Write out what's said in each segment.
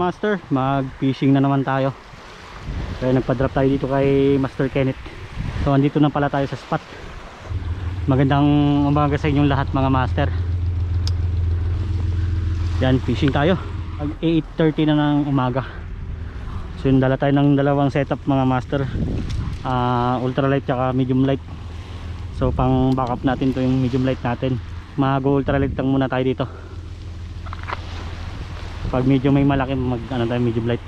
master, mag fishing na naman tayo. Kaya nagpa-drop tayo dito kay Master Kenneth. So andito na pala tayo sa spot. Magandang umaga sa inyong lahat mga master. Yan, fishing tayo. 8:30 na ng umaga. So yung dala tayo ng dalawang setup mga master, ultralight tsaka medium light. So pang backup natin to yung medium light natin. Mag-ultralight lang muna tayo dito. Pag medyo may malaki, tayo medium light.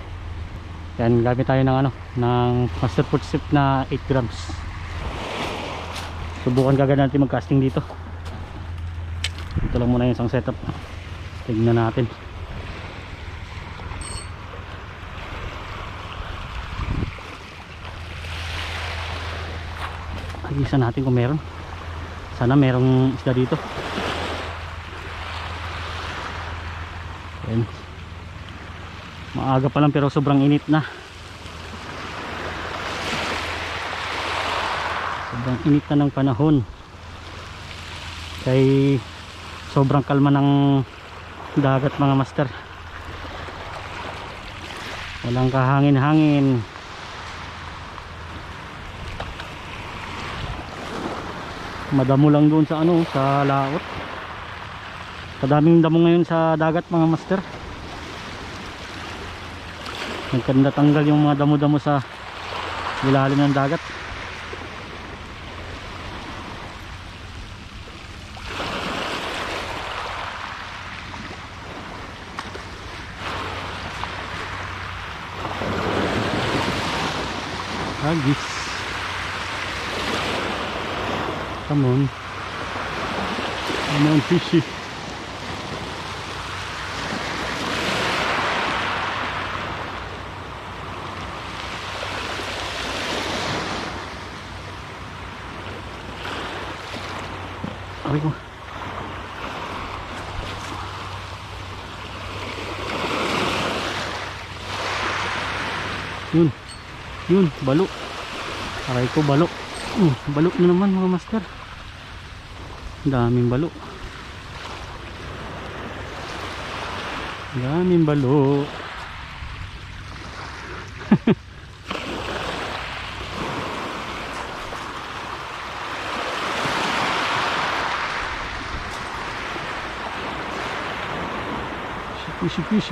Yan, gamit tayo ng ng Master Putsip na 8 grams. Subukan kagad natin mag-casting dito. Ito lang muna yung isang setup. Tignan natin. Isa natin kung meron. Sana merong isda dito. Ayan. Maaga pa lang pero sobrang init na. Sobrang init na ng panahon. Kaya sobrang kalma ng dagat mga master. Walang kahangin-hangin. Madamo lang doon sa sa laot. Kadaming damo ngayon sa dagat mga master. Nagkanda tanggal yung mga damo-damo sa ilalim ng dagat. Hagis. Come on. Come on, fishy. Aray ko. Yun, balo. Aray ko, balo. Balo na naman mga master. Daming balo. Daming balo.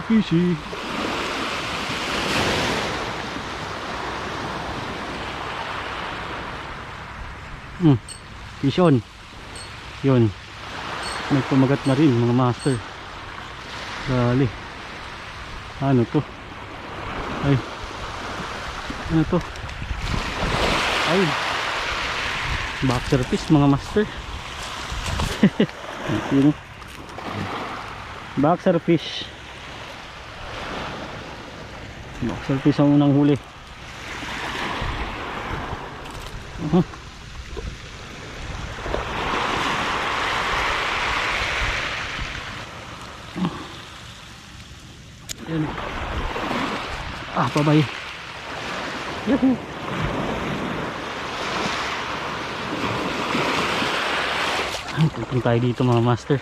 Fishy. Fish on. Yun. May kumagat na rin mga master. Dali. Ano to? Ay. Ano to? Ay. Boxer fish mga master. Yun. Boxer fish. Boxer fish ang unang huli. Yan. Pabay. Yahoo. Pupunta tayo dito mga master.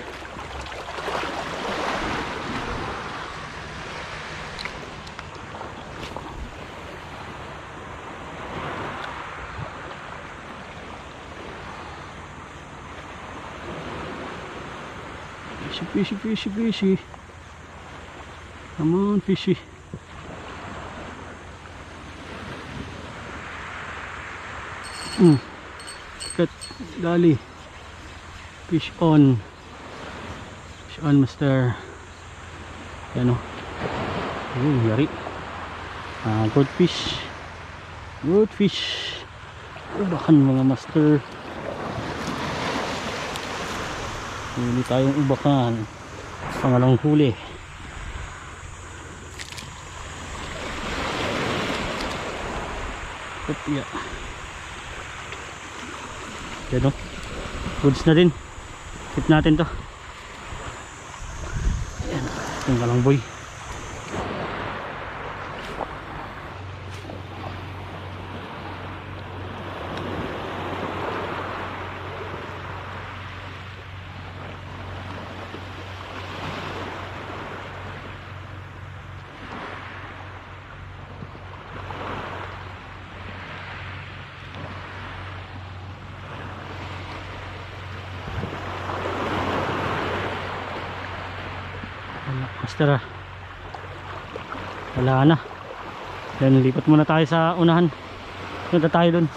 Fishy. Come on, fishy. Cut, dali. Fish on, master. Yan o. Yari. Good fish. Ubakan mga master. Huli tayong ubakan. Pangalawang huli. Yeah. Yan o. Goods na din. Tip natin to. Yan. Yung kalangboy. Wala, master ah. Wala na. Then lipat muna tayo sa unahan. Punta tayo dun.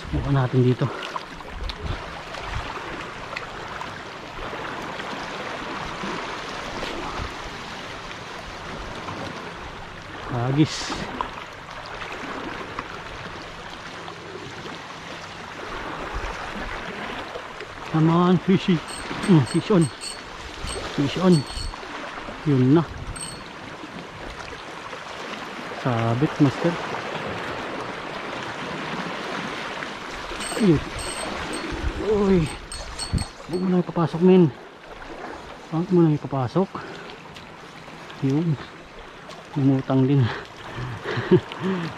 Subukan natin dito. Agis. Come on, fishy. Fish on. Fish on. Yun na. Sabit, master. Ayun. Uy. Huwag mo na ipapasok, men. Huwag mo na ipapasok. Yun. Umutang din.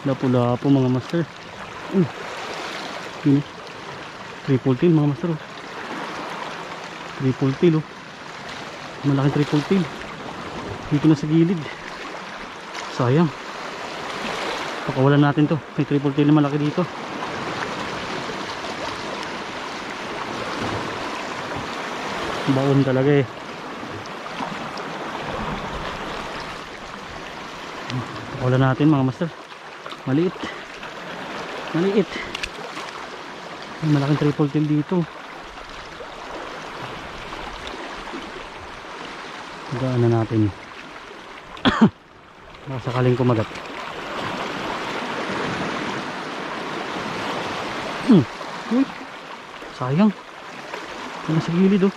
Lapo-lapo mga master. Yun. Triple tail mga master. Triple tail oh. Malaking triple tail. Dito na sa gilid. Sayang. Pakawalan natin to. May triple tail na malaki dito. Baon talaga eh. Pakawalan natin mga master. Maliit. Maliit. May malaking triple tail dito. Gaan na natin. Baka sakaling kumagat. Uy, sayang. Ano sa gilid oh.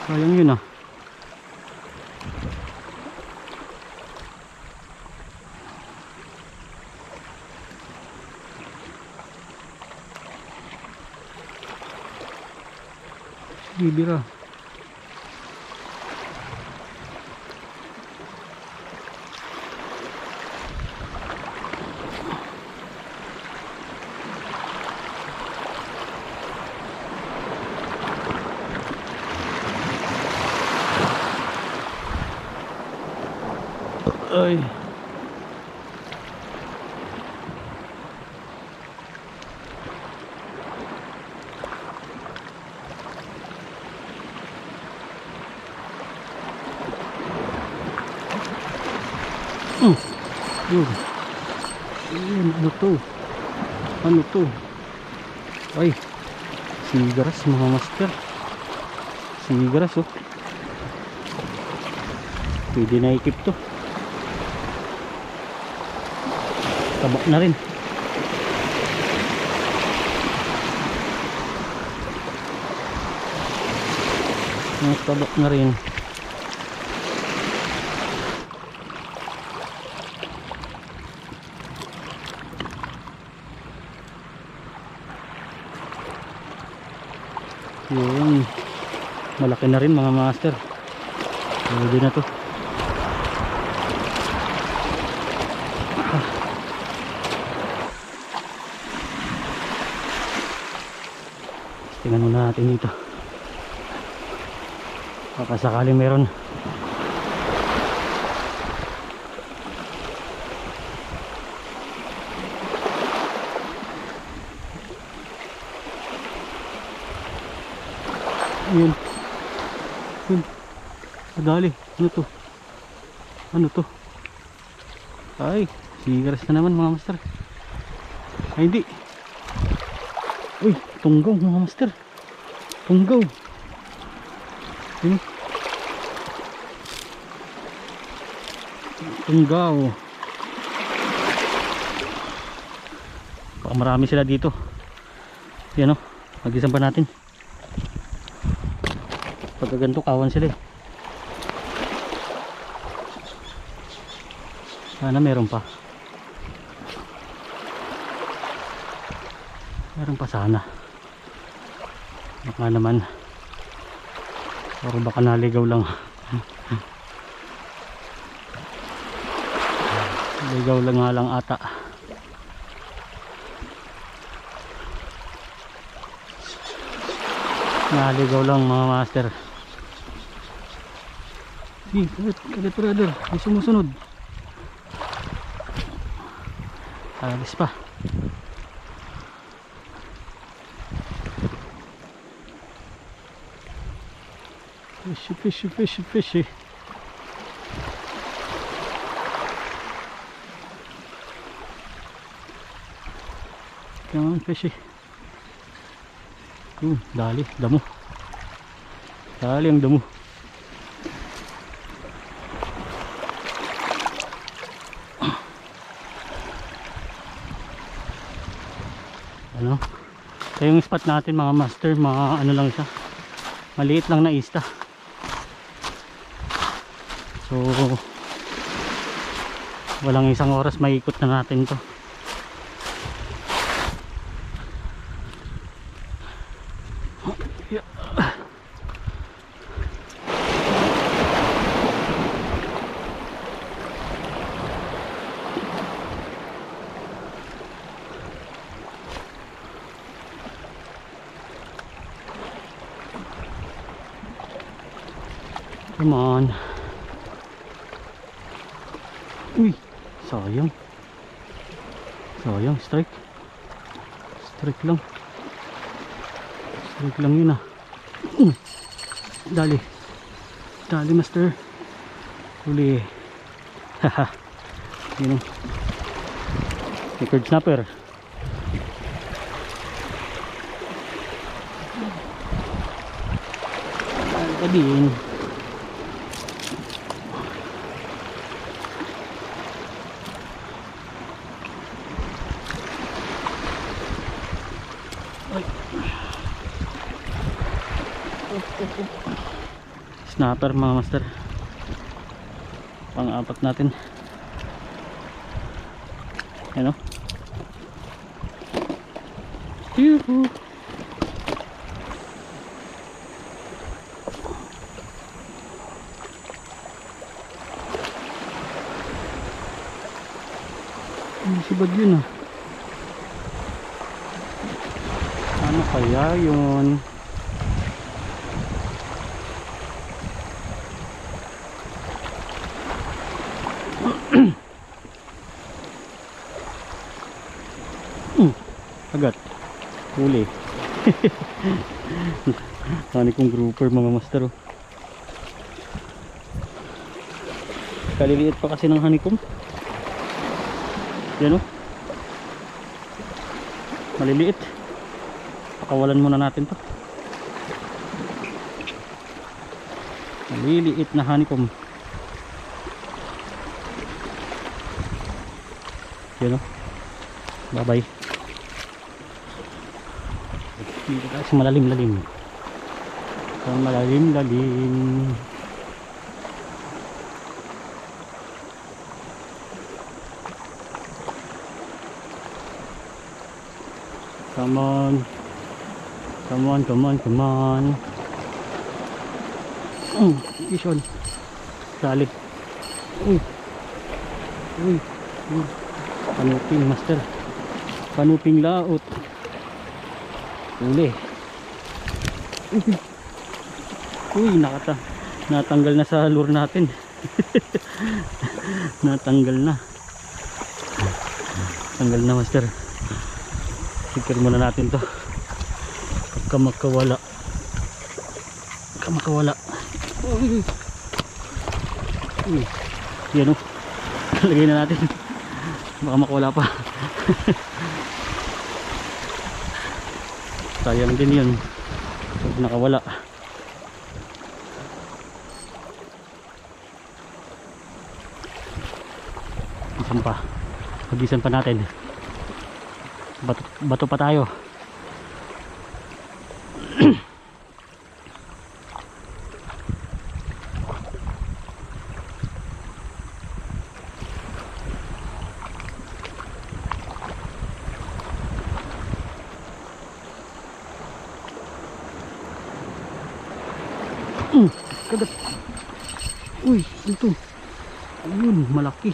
Sayang yun ah. Bibira. Ay. Yun. Yun, ano to? Ano to? Ay, sigaras mga master. Sigaras oh. Pwede na ikip to. Tabak na rin. Tabak na rin. Yun, malaki na rin mga master. Pwede na to. Tingnan muna natin dito. Baka sakaling meron. Yun. Yun. Madali. Ano to? Ano to? Ay, sigaras na naman mga master. Ay, hindi. Uy, tunggaw mga master. Tunggaw. Yun. Tunggaw. Baka marami sila dito. Yan o. Mag-isang pa natin. Pagka ganito kawan sila eh. Sana meron pa. Meron pa sana. Baka naman. Or baka naligaw lang. Ligaw lang nga lang ata. Naligaw lang mga master. Kagat brother, may sumusunod. Alis pa. Fishy. Come on, fishy. Dali, damo. Dali ang damo. Ano? Ito yung spot natin mga master, mga ano lang siya. Maliit lang na isda. So walang isang oras maikot na natin to. Come on. Uy, sayang. Strike lang yun ah. Dali master, huli. Haha, yun o, record snapper. Din snapper mga master, pang-apat natin. Ano? Yuhu. Sibad yun ah. Ano kaya yun? Agad huli. Hani kong grouper mga master oh. Kaliliit pa kasi ng honeycomb. Yan oh, maliliit. Pakawalan muna natin to. Maliliit na honeycomb. Yan oh, bye bye. Dito tayo sa malalim-lalim. Come on. Fish on. Dali. Uy. Panuping master. Panuping laot. Uli. Uy, natanggal na sa lure natin. Natanggal na. Tanggal na master. Sikir muna natin to. Pagka makawala. Uy. Yan o. Lagay na natin. Baka makawala pa. Sayang din yun pag nakawala. Pagisan pa natin. Bato pa tayo. Kagat. Uy, ito. Ayun, malaki.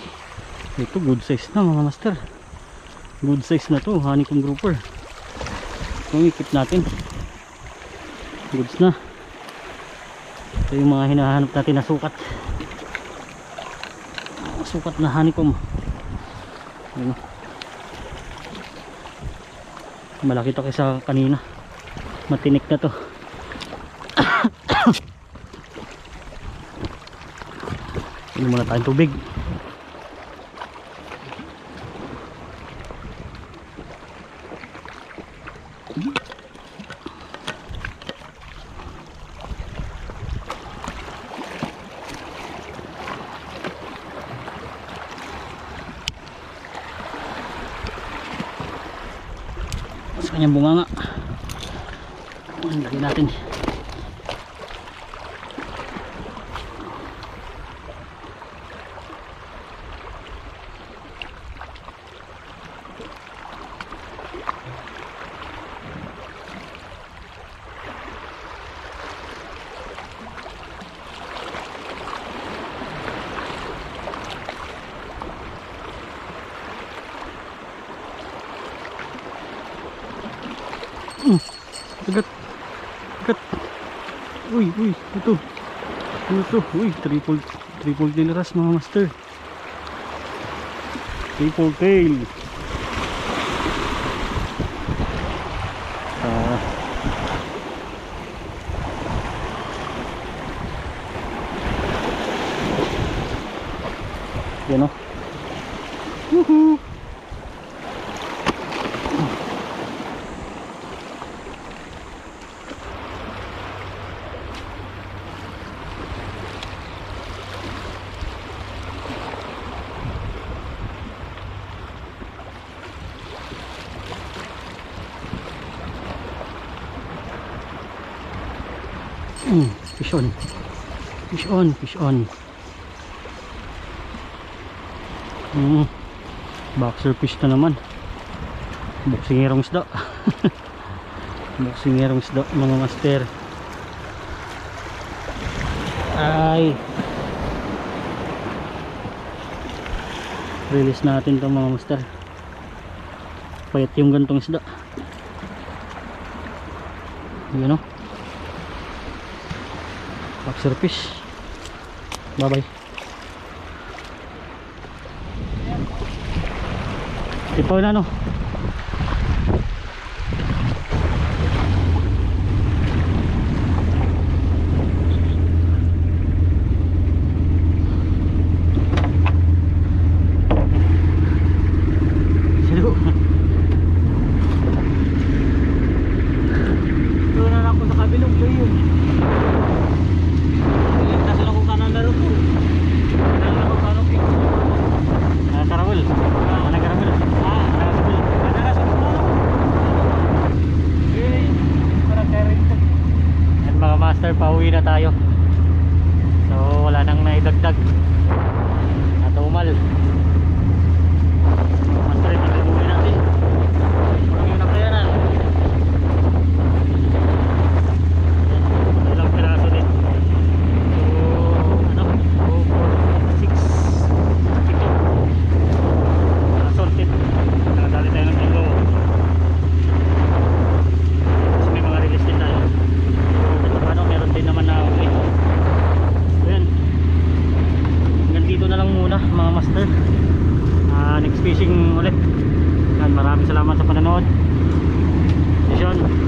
Ito good size na mga master. Good size na to, honeycomb grouper. Ito ikip natin. goods na. Ito yung mga hinahanap natin na sukat. Sukat na honeycomb. Ayun. Malaki to kaysa kanina. Matinik na to. Inom muna tayong tubig. Sa kanyang bunganga. Lagyan natin. Agad. Agad. Uy, ito. Ano to? Uy, triple tail ras mga master. Triple tail. Yan o. Woohoo! Fish on. Fish on, fish on. Boxer fish na naman. Buksingerong isda. Buksingerong isda mga master. Ay. Release natin to mga master. Payat yung gantong isda. Yun o. Boxer fish. Bye bye. Tipaw na no. Silo. Doon na ako sa kabilong yun. Master, pauwi na tayo. So wala nang naidagdag at umal. Master, mag-uwi natin. Parang yung nakayanan. Ilang piraso din. So ano? 2, 4, 6 ito. Sorted. Nakadali tayo ng ilo. Kasi may mga release din tayo. Meron din naman na uwi. So yan, hanggang dito na lang muna mga master. Next fishing ulit. Maraming salamat sa panonood. Vision.